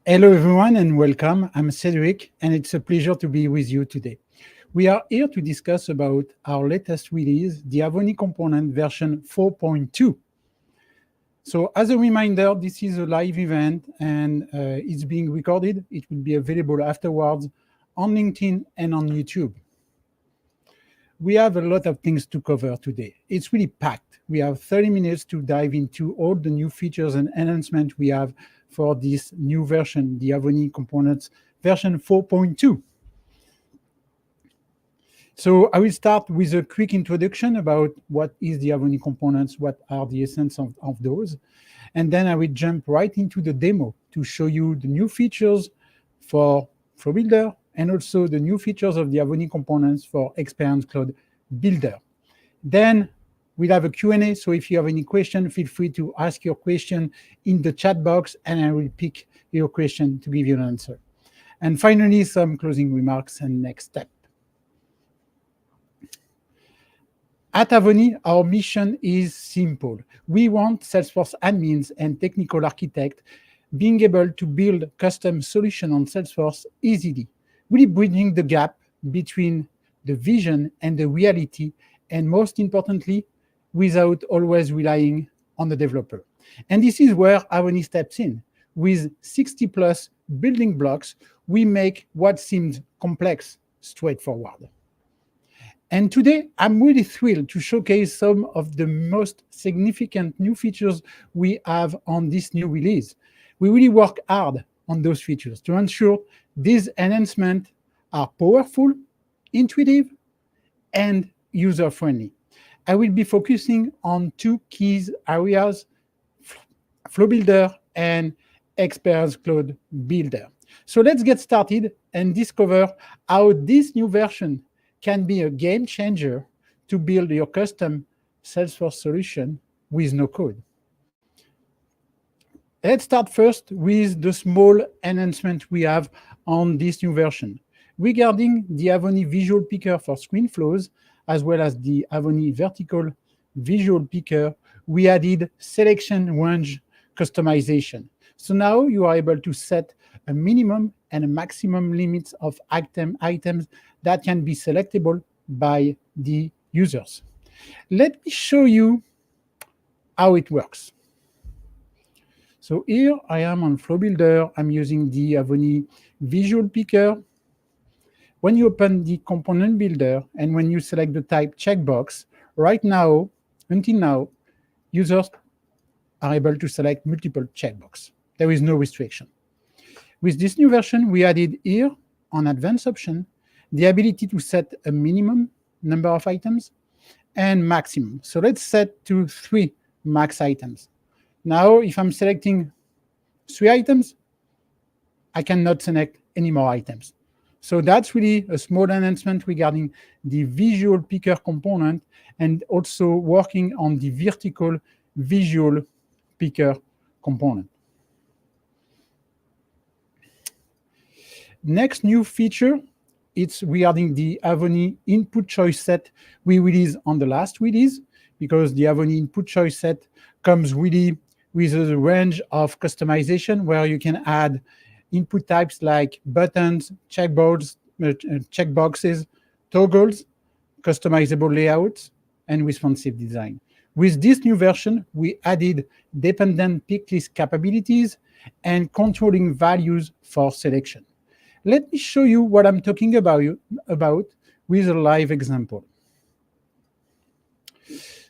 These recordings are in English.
Hello, everyone, and welcome. I'm Cedric, and it's a pleasure to be with you today. We are here to discuss about our latest release, the Avonni component version 4.2. So as a reminder, this is a live event, and it's being recorded. It will be available afterwards on LinkedIn and on YouTube. We have a lot of things to cover today. It's really packed. We have 30 minutes to dive into all the new features and enhancements we have for this new version, the Avonni Components version 4.2. So I will start with a quick introduction about what is the Avonni Components, what are the essence of those, and then I will jump right into the demo to show you the new features for Flow Builder and also the new features of the Avonni Components for Experience Cloud Builder. Then we'll have a Q&A, so if you have any question, feel free to ask your question in the chat box, and I will pick your question to give you an answer. And finally, some closing remarks and next step. At Avonni, our mission is simple. We want Salesforce admins and technical architects being able to build custom solutions on Salesforce easily, really bridging the gap between the vision and the reality, and most importantly, without always relying on the developer. And this is where Avonni steps in. With 60 plus building blocks, we make what seems complex straightforward. And today, I'm really thrilled to showcase some of the most significant new features we have on this new release. We really work hard on those features to ensure these enhancements are powerful, intuitive, and user-friendly. I will be focusing on two key areas, Flow Builder and Experience Cloud Builder. So let's get started and discover how this new version can be a game changer to build your custom Salesforce solution with no code. Let's start first with the small enhancement we have on this new version. Regarding the Avonni Visual Picker for Screen Flows, as well as the Avonni Vertical Visual Picker, we added selection range customization. So now you are able to set a minimum and a maximum limits of items that can be selectable by the users. Let me show you how it works. So here I am on Flow Builder. I'm using the Avonni Visual Picker. When you open the component builder and when you select the type checkbox, right now, until now, users are able to select multiple checkboxes. There is no restriction. With this new version, we added here on advanced option, the ability to set a minimum number of items and maximum. So let's set to 3 max items. Now, if I'm selecting 3 items, I cannot select any more items. So that's really a small enhancement regarding the visual picker component and also working on the vertical visual picker component. Next new feature, it's regarding the Avonni input choice set we released on the last release, because the Avonni input choice set comes really with a range of customization where you can add input types like buttons, checkboxes, toggles, customizable layouts, and responsive design. With this new version, we added dependent pick list capabilities and controlling values for selection. Let me show you what I'm talking about with a live example.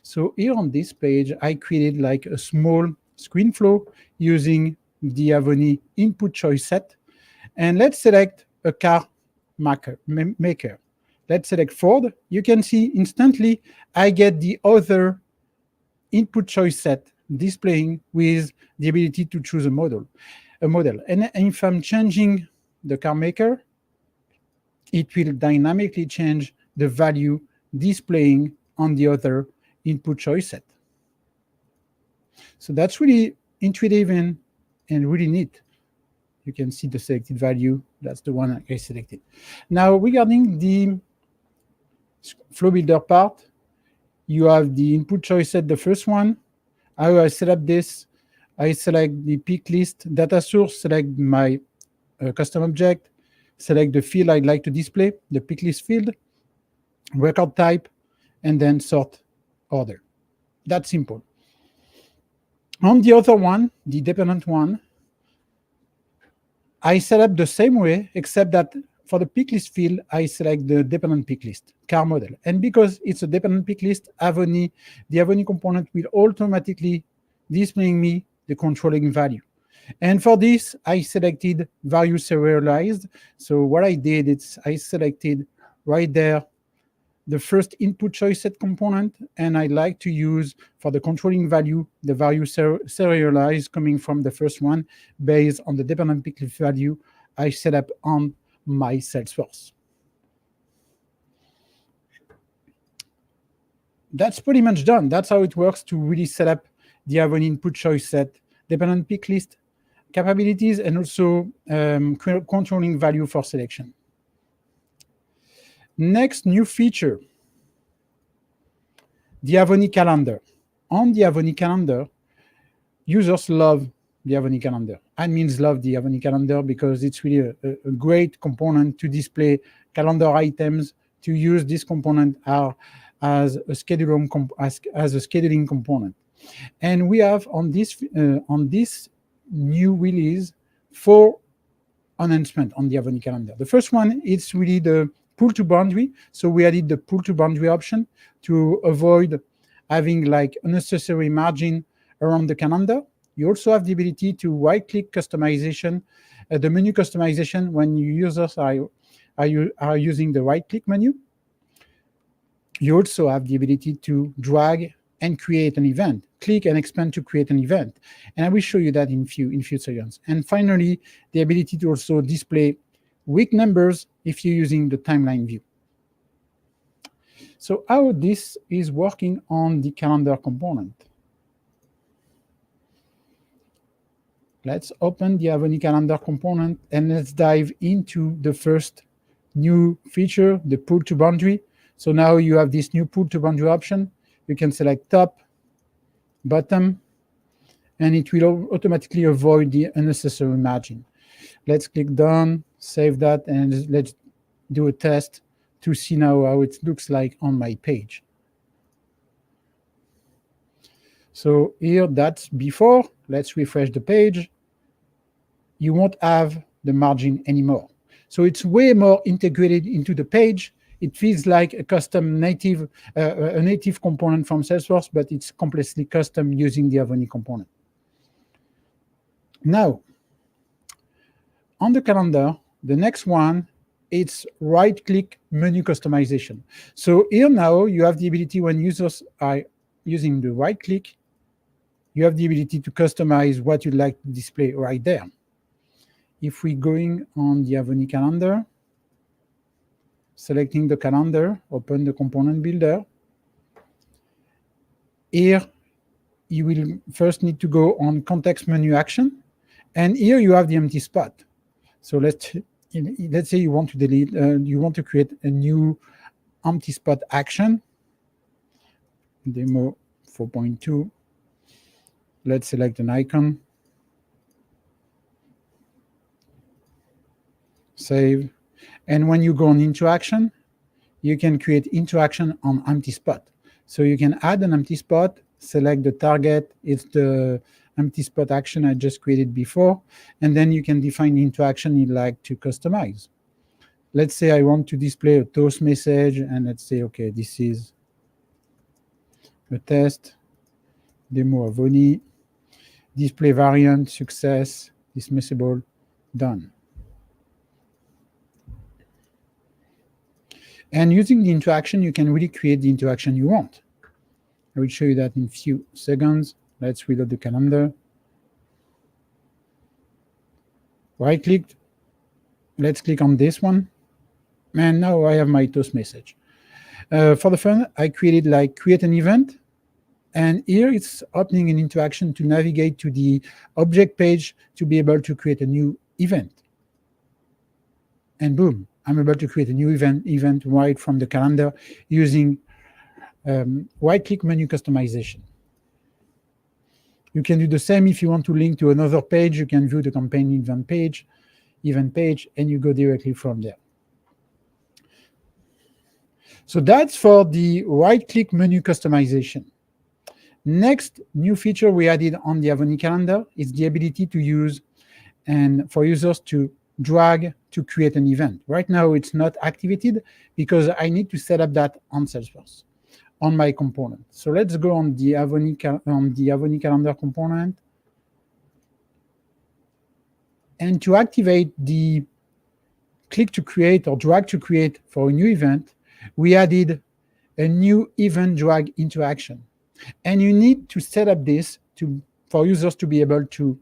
So here on this page, I created like a small screen flow using the Avonni input choice set. And let's select a car maker. Let's select Ford. You can see instantly I get the other input choice set displaying with the ability to choose a model. And if I'm changing the car maker, it will dynamically change the value displaying on the other input choice set. So that's really intuitive and really neat. You can see the selected value. That's the one I selected. Now, regarding the Flow Builder part, you have the input choice set, the first one. How I set up this, I select the pick list data source, select my custom object, select the field I'd like to display, the pick list field, record type, and then sort order. That's simple. On the other one, the dependent one, I set up the same way, except that for the pick list field, I select the dependent pick list, car model. And because it's a dependent pick list, the Avonni component will automatically displaying me the controlling value. And for this, I selected value serialized. So what I did is I selected right there the first input choice set component, and I like to use for the controlling value the value serialized coming from the first one based on the dependent pick list value I set up on my Salesforce. That's pretty much done. That's how it works to really set up the Avonni input choice set, dependent pick list capabilities, and also controlling value for selection. Next new feature, the Avonni Calendar. On the Avonni Calendar, users love the Avonni Calendar. Admins love the Avonni Calendar because it's really a great component to display calendar items, to use this component as a scheduling component. And we have on this new release 4 announcements on the Avonni Calendar. The first one is really the pull to boundary. So we added the pull to boundary option to avoid having like unnecessary margin around the calendar. You also have the ability to right-click customization, the menu customization when users are using the right-click menu. You also have the ability to drag and create an event, click and expand to create an event. And I will show you that in few seconds. And finally, the ability to also display week numbers if you're using the timeline view. So how this is working on the calendar component. Let's open the Avonni Calendar component and let's dive into the first new feature, the pull to boundary. So now you have this new pull to boundary option. You can select top, bottom, and it will automatically avoid the unnecessary margin. Let's click done, save that, and let's do a test to see now how it looks like on my page. So here, that's before. Let's refresh the page. You won't have the margin anymore. So it's way more integrated into the page. It feels like a custom native, a native component from Salesforce, but it's completely custom using the Avonni component. Now, on the calendar, the next one, it's right-click menu customization. So here now, you have the ability when users are using the right-click, you have the ability to customize what you'd like to display right there. If we're going on the Avonni calendar, selecting the calendar, open the component builder. Here, you will first need to go on context menu action. And here you have the empty spot. So let's say you want to delete, you want to create a new empty spot action. Demo 4.2. Let's select an icon. Save. And when you go on into action, you can create interaction on empty spot. So you can add an empty spot, select the target. It's the empty spot action I just created before. And then you can define the interaction you'd like to customize. Let's say I want to display a toast message, and let's say, okay, this is a test, demo Avonni, display variant, success, dismissible, done. And using the interaction, you can really create the interaction you want. I will show you that in a few seconds. Let's reload the calendar. Right-click. Let's click on this one. And now I have my toast message. For the fun, I created like create an event. And here it's opening an interaction to navigate to the object page to be able to create a new event. And boom, I'm able to create a new event right from the calendar using right-click menu customization. You can do the same if you want to link to another page. You can view the campaign event page, and you go directly from there. So that's for the right-click menu customization. Next new feature we added on the Avonni Calendar is the ability to use and for users to drag to create an event. Right now, it's not activated because I need to set up that on Salesforce, on my component. So let's go on the Avonni Calendar component. And to activate the click to create or drag to create for a new event, we added a new event drag interaction. And you need to set up this for users to be able to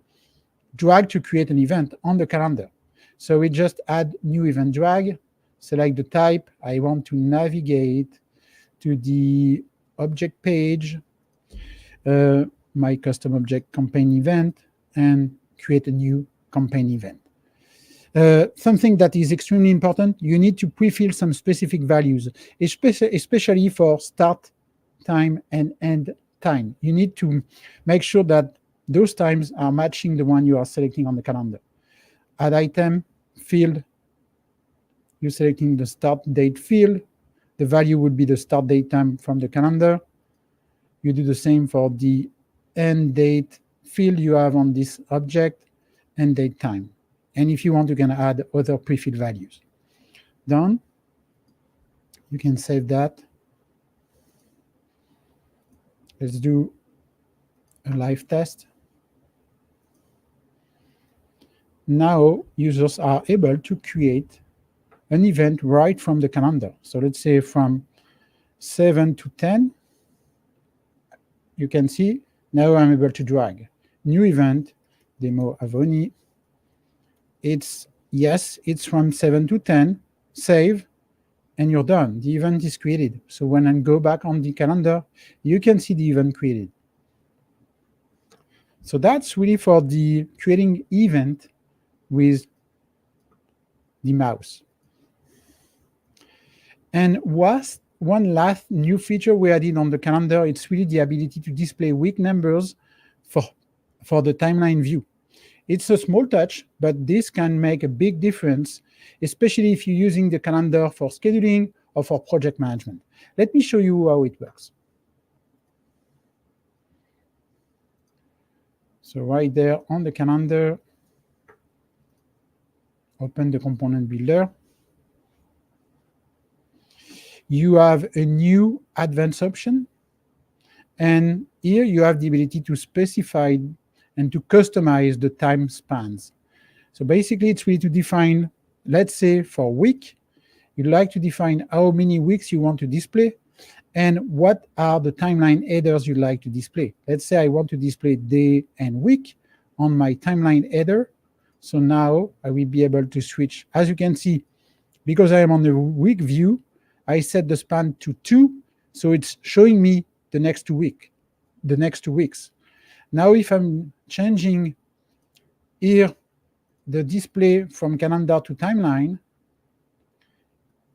drag to create an event on the calendar. So we just add new event drag, select the type. I want to navigate to the object page, my custom object campaign event, and create a new campaign event. Something that is extremely important, you need to pre-fill some specific values, especially for start time and end time. You need to make sure that those times are matching the one you are selecting on the calendar. Add item field, you're selecting the start date field. The value would be the start date time from the calendar. You do the same for the end date field you have on this object, end date time. And if you want, you can add other pre-filled values. Done. You can save that. Let's do a live test. Now users are able to create an event right from the calendar. So let's say from 7 to 10, you can see now I'm able to drag. New event, demo Avonni. It's from 7 to 10, save, and you're done. The event is created. So when I go back on the calendar, you can see the event created. So that's really for the creating event with the mouse. And one last new feature we added on the calendar, it's really the ability to display week numbers for the timeline view. It's a small touch, but this can make a big difference, especially if you're using the calendar for scheduling or for project management. Let me show you how it works. So right there on the calendar, open the component builder. You have a new advanced option. And here you have the ability to specify and to customize the time spans. So basically, it's really to define, let's say for week, you'd like to define how many weeks you want to display and what are the timeline headers you'd like to display. Let's say I want to display day and week on my timeline header. So now I will be able to switch. As you can see, because I am on the week view, I set the span to 2, so it's showing me the next 2 weeks. Now if I'm changing here the display from calendar to timeline,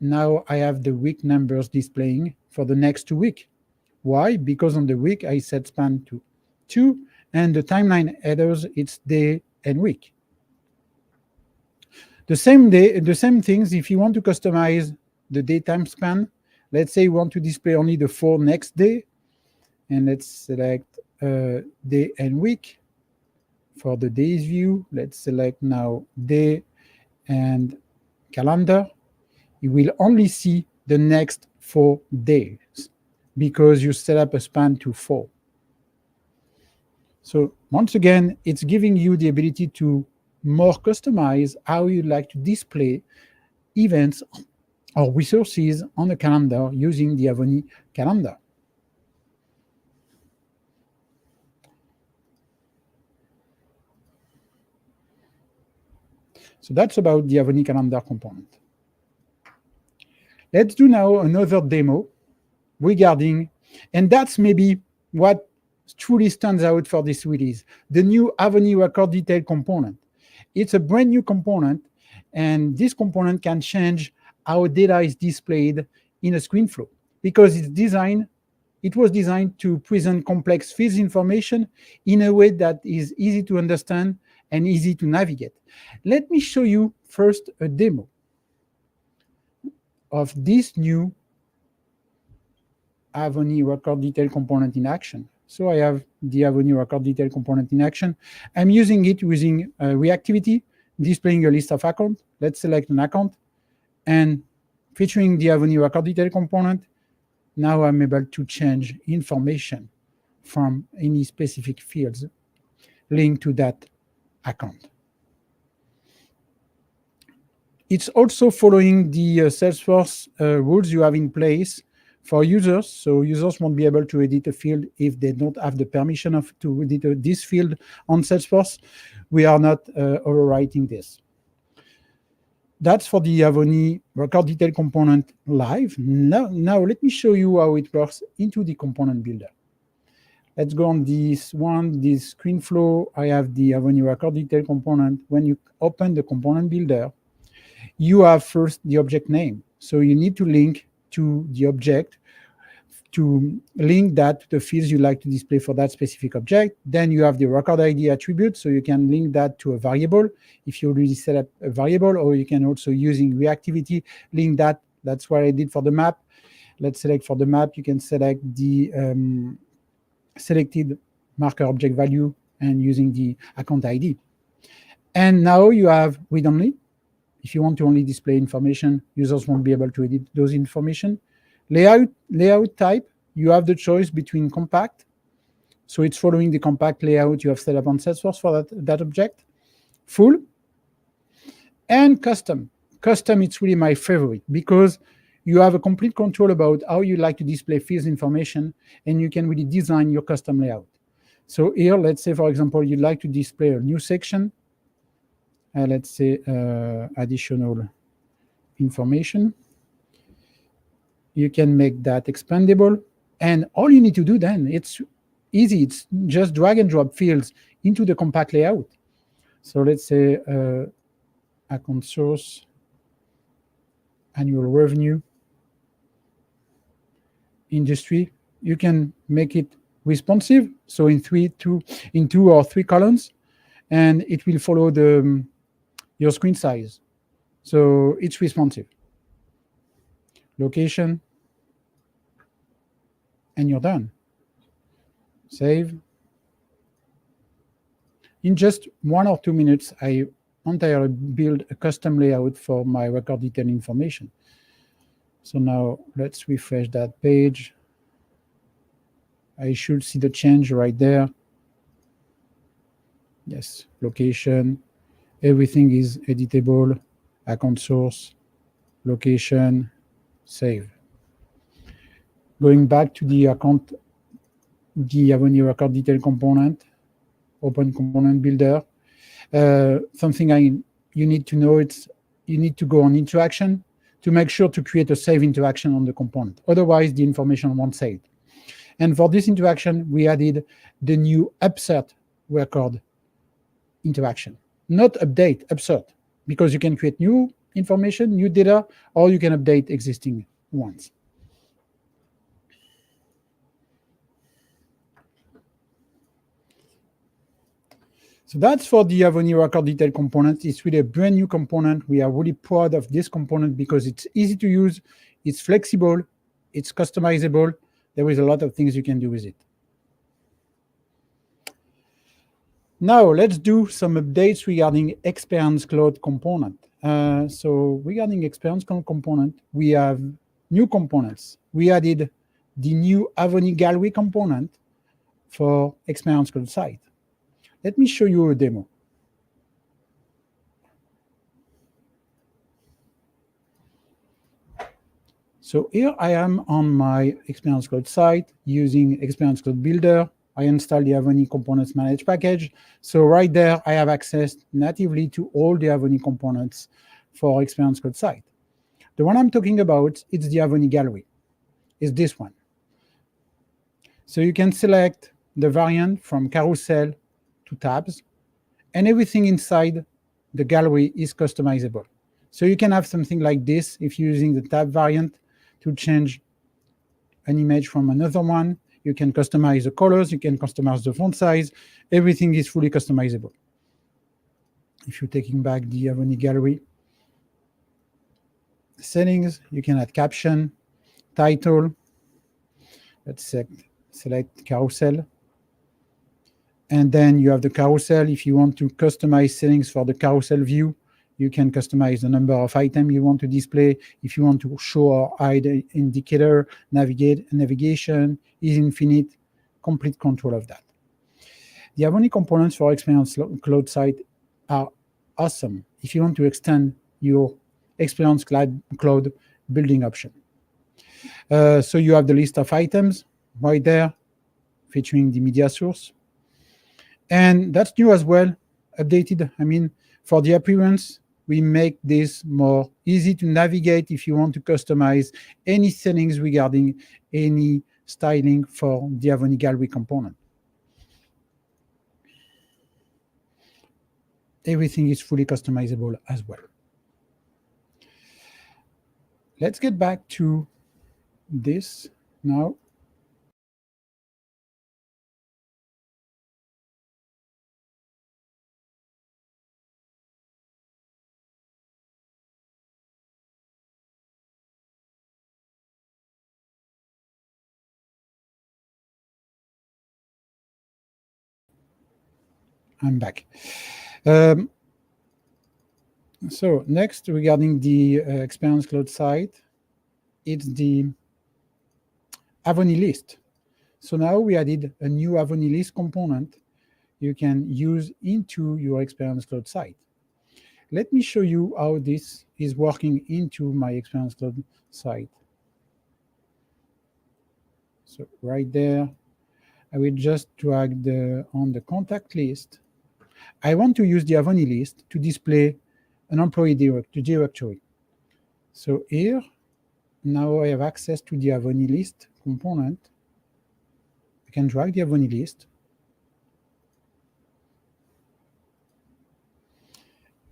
now I have the week numbers displaying for the next 2 weeks. Why? Because on the week I set span to 2, and the timeline headers, it's day and week. The same things if you want to customize the daytime span. Let's say you want to display only the 4 next day, and let's select day and week. For the days view, let's select now day and calendar. You will only see the next 4 days because you set up a span to 4. So once again, it's giving you the ability to more customize how you like to display events or resources on the calendar using the Avonni Calendar. So that's about the Avonni Calendar component. Let's do now another demo regarding, and that's maybe what truly stands out for this release, the new Avonni Record Detail component. It's a brand new component, and this component can change how data is displayed in a screen flow because it's designed It was designed to present complex fields information in a way that is easy to understand and easy to navigate. Let me show you first a demo of this new Avonni record detail component in action. So I have the Avonni record detail component in action. I'm using it using reactivity, displaying a list of accounts. Let's select an account, and featuring the Avonni record detail component, now I'm able to change information from any specific fields linked to that account. It's also following the Salesforce rules you have in place for users. So users won't be able to edit a field if they don't have the permission to edit this field on Salesforce. We are not overwriting this. That's for the Avonni record detail component live. Now let me show you how it works into the component builder. Let's go on this one, this screen flow. I have the Avonni record detail component. When you open the component builder, you have first the object name. So you need to link to the object to link that to the fields you like to display for that specific object. Then you have the record ID attribute, so you can link that to a variable if you already set up a variable, or you can also, using reactivity, link that. That's what I did for the map. Let's select for the map. You can select the selected marker object value and using the account ID. And now you have read-only. If you want to only display information, users won't be able to edit those information. Layout type, you have the choice between compact. So it's following the compact layout you have set up on Salesforce for that object. Full. And custom. Custom, it's really my favorite because you have a complete control about how you like to display fields information, and you can really design your custom layout. So here, let's say, for example, you'd like to display a new section. Let's say additional information. You can make that expandable. And all you need to do then, it's easy. It's just drag and drop fields into the compact layout. So let's say account source, annual revenue, industry. You can make it responsive. So in two or three columns, and it will follow your screen size. So it's responsive. Location, and you're done. Save. In just 1 or 2 minutes, I entirely build a custom layout for my record detail information. So now let's refresh that page. I should see the change right there. Yes, location, everything is editable, account source, location, save. Going back to the account, the Avonni record detail component, open component builder. Something you need to know, you need to go on interaction to make sure to create a save interaction on the component. Otherwise, the information won't save. And for this interaction, we added the new upsert record interaction, not update, upsert, because you can create new information, new data, or you can update existing ones. So that's for the Avonni record detail component. It's really a brand new component. We are really proud of this component because it's easy to use, it's flexible, it's customizable. There is a lot of things you can do with it. Now let's do some updates regarding Experience Cloud component. So regarding Experience Cloud component, we have new components. We added the new Avonni Gallery component for Experience Cloud site. Let me show you a demo. So here I am on my Experience Cloud site using Experience Cloud Builder. I installed the Avonni Components Manage package. So right there, I have access natively to all the Avonni components for Experience Cloud site. The one I'm talking about, it's the Avonni Gallery. It's this one. So you can select the variant from carousel to tabs, and everything inside the gallery is customizable. So you can have something like this if you're using the tab variant to change an image from another one. You can customize the colors, you can customize the font size. Everything is fully customizable. If you're taking back the Avonni gallery settings, you can add caption, title. Let's select carousel. And then you have the carousel. If you want to customize settings for the carousel view, you can customize the number of items you want to display. If you want to show or hide an indicator, navigation is infinite, complete control of that. The Avonni components for Experience Cloud site are awesome if you want to extend your Experience Cloud building option. So you have the list of items right there, featuring the media source. And that's new as well, updated. I mean, for the appearance, we make this more easy to navigate if you want to customize any settings regarding any styling for the Avonni Gallery component. Everything is fully customizable as well. Let's get back to this now. I'm back. So next, regarding the Experience Cloud site, it's the Avonni list. So now we added a new Avonni list component you can use into your Experience Cloud site. Let me show you how this is working into my Experience Cloud site. So right there, I will just drag on the contact list. I want to use the Avonni list to display an employee directory. So here, now I have access to the Avonni list component. I can drag the Avonni list.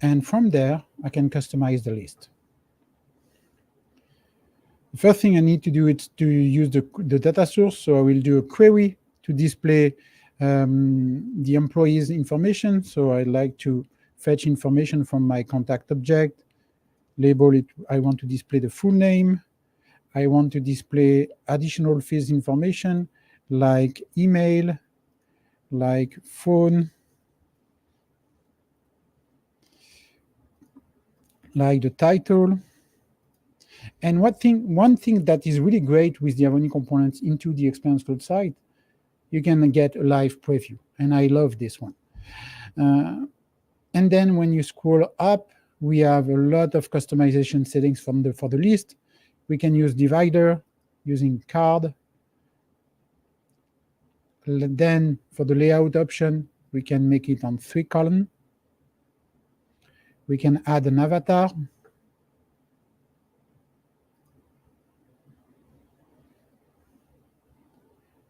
And from there, I can customize the list. The first thing I need to do is to use the data source. So I will do a query to display the employee's information. So I like to fetch information from my contact object, label it. I want to display the full name. I want to display additional fields information like email, like phone, like the title. And one thing that is really great with the Avonni components into the Experience Cloud site, you can get a live preview. And I love this one. And then when you scroll up, we have a lot of customization settings for the list. We can use divider using card. Then for the layout option, we can make it on 3 columns. We can add an avatar.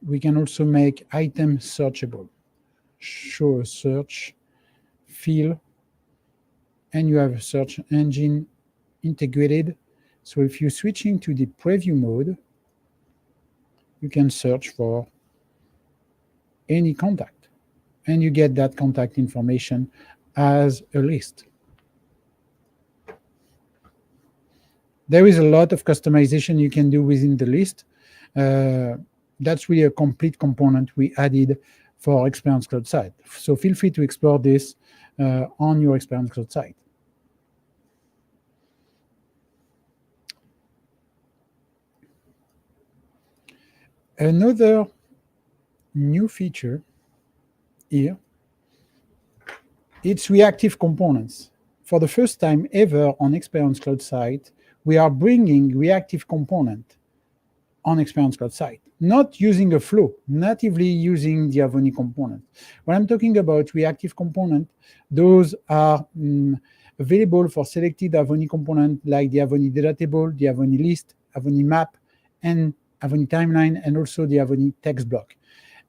We can also make items searchable. Show a search field, and you have a search engine integrated. So if you're switching to the preview mode, you can search for any contact, and you get that contact information as a list. There is a lot of customization you can do within the list. That's really a complete component we added for Experience Cloud site. So feel free to explore this on your Experience Cloud site. Another new feature here, it's reactive components. For the first time ever on Experience Cloud site, we are bringing reactive component on Experience Cloud site, not using a flow, natively using the Avonni component. When I'm talking about reactive component, those are available for selected Avonni component like the Avonni Data Table, the Avonni List, Avonni Map, and Avonni Timeline, and also the Avonni Text Block.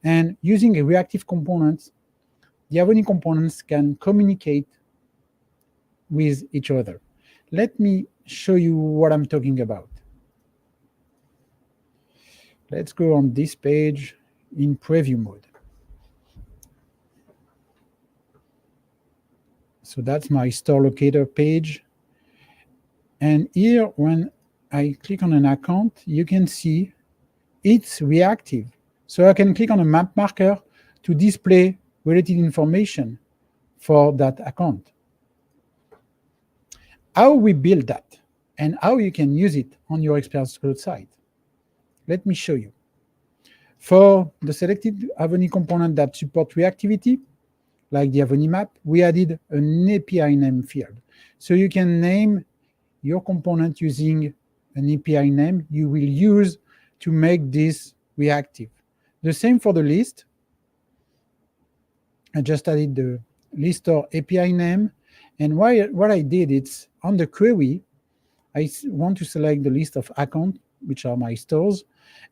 And using a reactive component, the Avonni components can communicate with each other. Let me show you what I'm talking about. Let's go on this page in preview mode. So that's my store locator page. And here, when I click on an account, you can see it's reactive. So I can click on a map marker to display related information for that account. How we build that and how you can use it on your Experience Cloud site. Let me show you. For the selected Avonni component that support reactivity, like the Avonni map, we added an API name field. So you can name your component using an API name you will use to make this reactive. The same for the list. I just added the list or API name. And what I did, it's on the query, I want to select the list of accounts, which are my stores.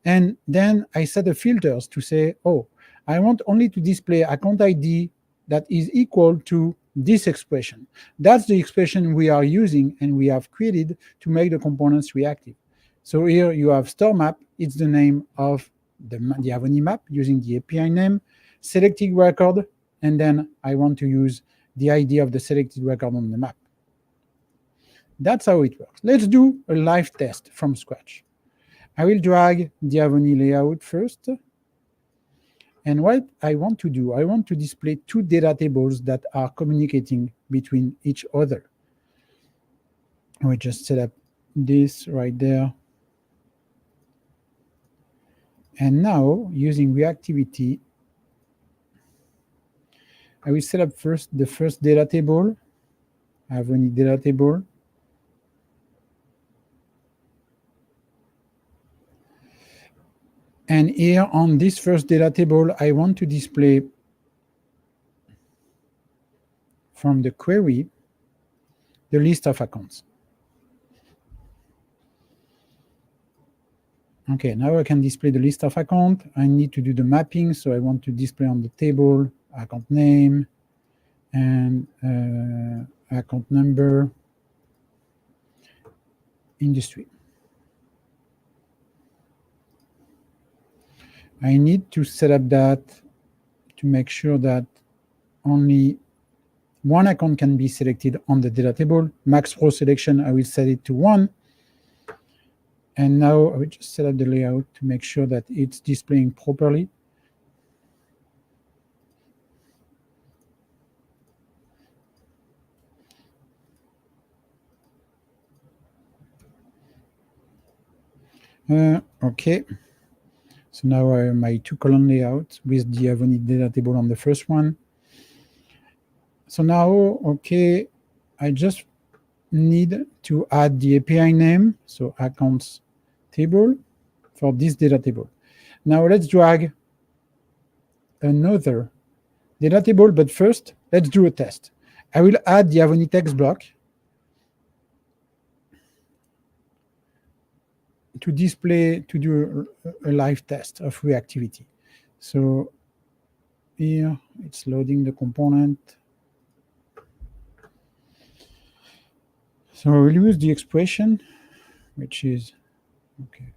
And then I set the filters to say, oh, I want only to display account ID that is equal to this expression. That's the expression we are using and we have created to make the components reactive. So here you have store map. It's the name of the Avonni map using the API name, selected record, and then I want to use the ID of the selected record on the map. That's how it works. Let's do a live test from scratch. I will drag the Avonni layout first. And what I want to do, I want to display two data tables that are communicating between each other. I will just set up this right there. And now, using reactivity, I will set up first the first data table, Avonni Data Table. And here on this first data table, I want to display from the query the list of accounts. Okay, now I can display the list of accounts. I need to do the mapping, so I want to display on the table account name and account number, industry. I need to set up that to make sure that only one account can be selected on the data table. Max row selection, I will set it to 1. And now I will just set up the layout to make sure that it's displaying properly. Okay. So now I have my two-column layout with the Avonni data table on the first one. So now, okay, I just need to add the API name, so accounts table, for this data table. Now let's drag another data table, but first, let's do a test. I will add the Avonni text block to display, to do a live test of reactivity. So here, it's loading the component. So we'll use the expression, which is, okay.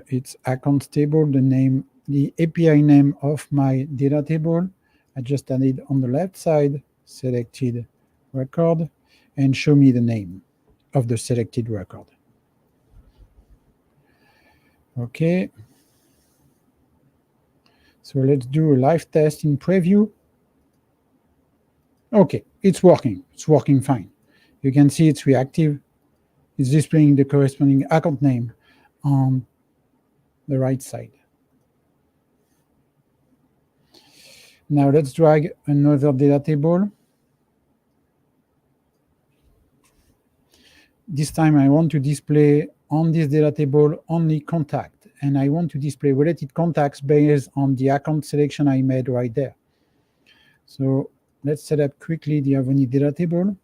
It's accounts table, the name, the API name of my data table. I just added on the left side, selected record, and show me the name of the selected record. Okay. So let's do a live test in preview. Okay, it's working. It's working fine. You can see it's reactive. It's displaying the corresponding account name on the right side. Now let's drag another data table. This time I want to display on this data table only contact, and I want to display related contacts based on the account selection I made right there. So let's set up quickly the Avonni data table.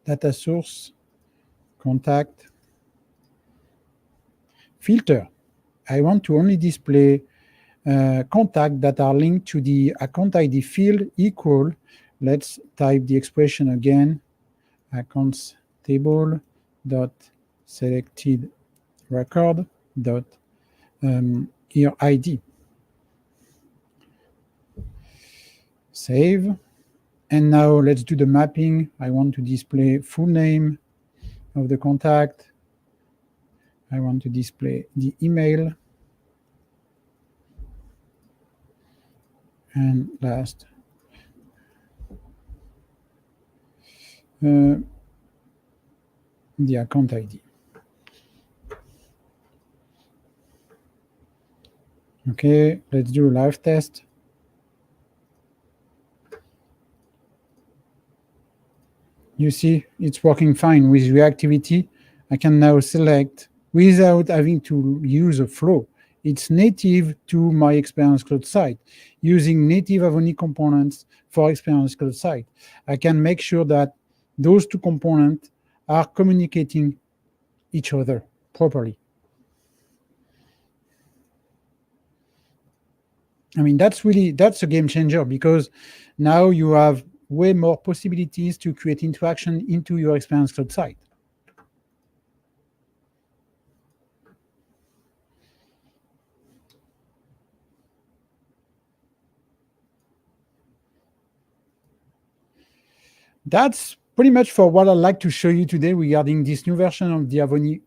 Data source, contact, filter. I want to only display contacts that are linked to the account ID field equal. Let's type the expression again. accounts table dot selected record dot here ID. Save. And now let's do the mapping. I want to display full name of the contact. I want to display the email. And last, the account ID. Okay, let's do a live test. You see, it's working fine with reactivity. I can now select without having to use a flow. It's native to my Experience Cloud site. Using native Avonni components for Experience Cloud site, I can make sure that those two components are communicating each other properly. I mean, that's a game changer, because now you have way more possibilities to create interaction into your Experience Cloud site. That's pretty much for what I'd like to show you today regarding this new version of the Avonni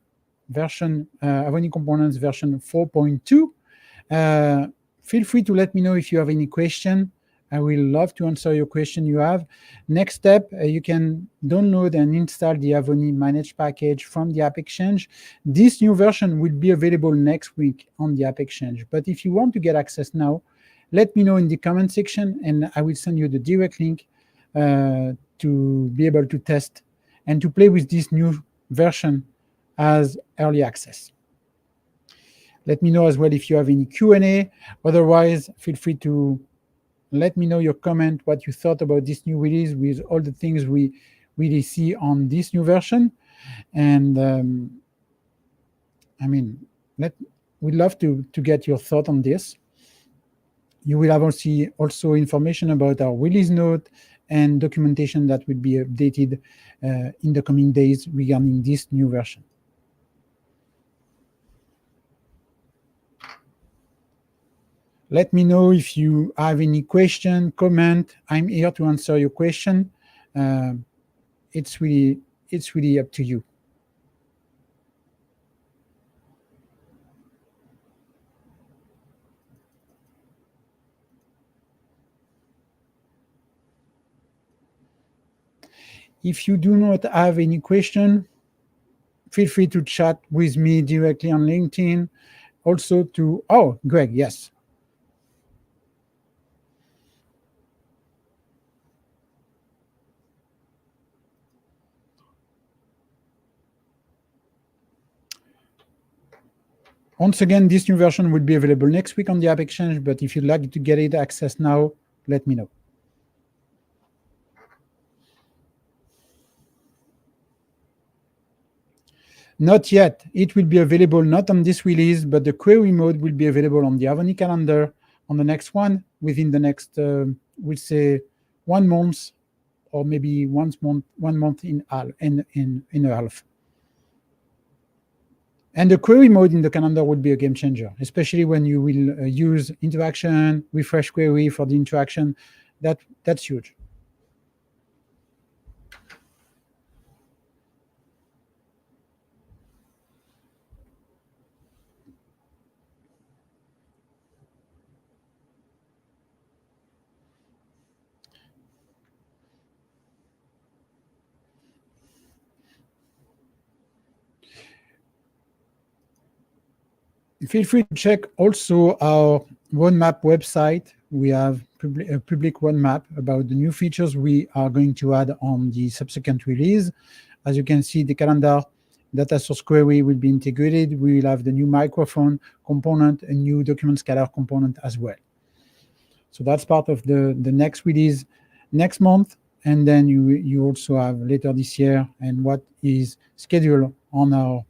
Avonni Components version 4.2. Feel free to let me know if you have any question. I will love to answer your question you have. Next step, you can download and install the Avonni Managed package from the App Exchange. This new version will be available next week on the App Exchange. But if you want to get access now, let me know in the comment section, and I will send you the direct link to be able to test and to play with this new version as early access. Let me know as well if you have any Q&A. Otherwise, feel free to let me know your comment, what you thought about this new release with all the things we really see on this new version. And I mean, we'd love to get your thought on this. You will have also information about our release note and documentation that will be updated in the coming days regarding this new version. Let me know if you have any question, comment. I'm here to answer your question. It's really up to you. If you do not have any question, feel free to chat with me directly on LinkedIn. Also to, oh, Greg, yes. Once again, this new version will be available next week on the App Exchange, but if you'd like to get it access now, let me know. Not yet. It will be available not on this release, but the query mode will be available on the Avonni Calendar on the next one within the next, we'll say, 1 month, or maybe 1 month in a half. And the query mode in the calendar would be a game changer, especially when you will use interaction, refresh query for the interaction. That's huge. Feel free to check also our roadmap website. We have a public roadmap about the new features we are going to add on the subsequent release. As you can see, the calendar data source query will be integrated. We will have the new microphone component, a new document scatter component as well. So that's part of the next release next month. And then you also have later this year and what is scheduled on our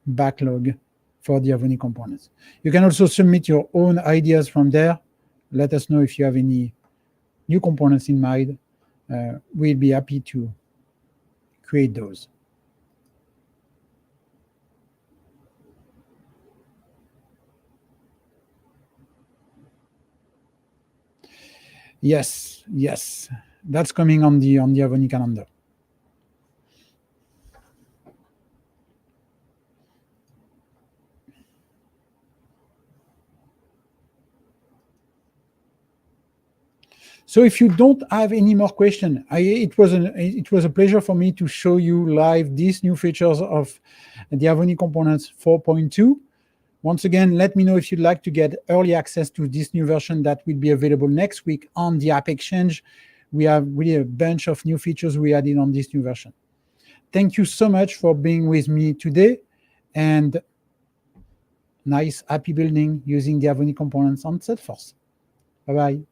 backlog for the Avonni components. You can also submit your own ideas from there. Let us know if you have any new components in mind. We'll be happy to create those. Yes, yes, that's coming on the Avonni calendar. So if you don't have any more questions, it was a pleasure for me to show you live these new features of the Avonni Components 4.2. Once again, let me know if you'd like to get early access to this new version that will be available next week on the App Exchange. We have really a bunch of new features we added on this new version. Thank you so much for being with me today, and nice, happy building using the Avonni components on Salesforce. Bye-bye.